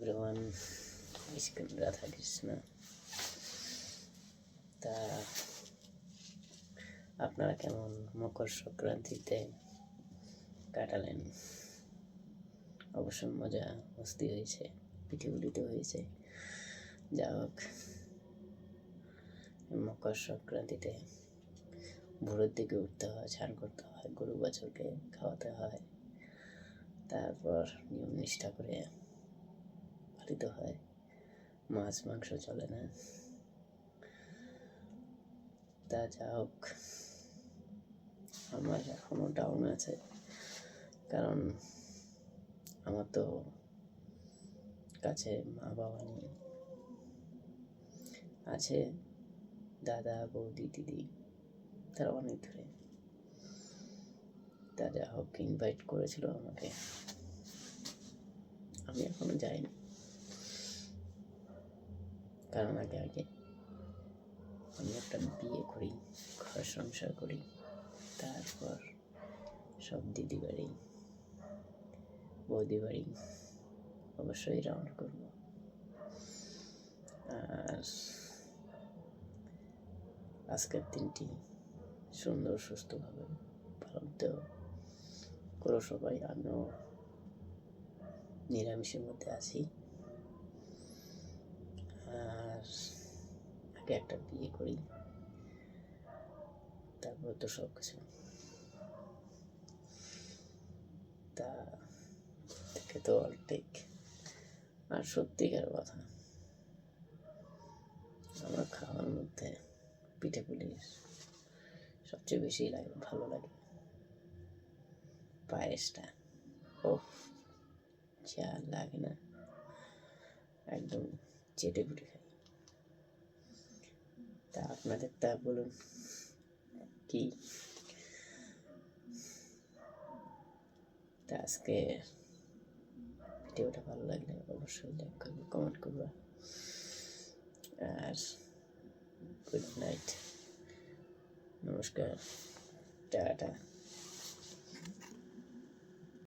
everyone, Ishkan Radha Krishna. তা আপনারা কেমন মকর সংক্রান্তিতে কাটালেন? অবশ্য মজা মস্তি হয়েছে, পিঠেপুলিতে হয়েছে। যা হোক, মকর সংক্রান্তিতে ভোরের দিকে উঠতে হয়, স্নান করতে হয়, গরু বাছুরকে খাওয়াতে হয়, তারপর নিয়ম নিষ্ঠা করে পালিত হয়। মাছ মাংস চলে না। তা যা হোক, আমার এখনো ডাউন আছে, কারণ আমার তো কাছে মা বাবা নেই। আছে দাদা বৌদি দিদি, তারা অনেক দূরে। তা যা হোক, ইনভাইট করেছিল আমাকে, আমি এখনো যাইনি, কারণ আগে আমি একটা বিয়ে করি, ঘর সংসার করি, তারপর সব দিদি বাড়ি বৌদি বাড়ি অবশ্যই রাউন্ড করবো। আর আজকের দিনটি সুন্দর সুস্থভাবে পালন করো সবাই। আমিও নিরামিষের মধ্যে আছি। আর আগে একটা বিয়ে করি, তারপর তো সব কিছু। তা থেকে তো অল্টেক। আর সত্যিকার কথা, আমার খাওয়ার মধ্যে পিঠেপুলি সবচেয়ে বেশি ভালো লাগে। পায়েসটা ওহ, যা লাগে না, একদম চেটে পুটে খাই। তা আপনাদের তা বলুন কি? তা আজকে ভিডিওটা ভালো লাগলে অবশ্যই লাইক করবে, কমেন্ট করবে। আর গুড নাইট, নমস্কার, টাটা।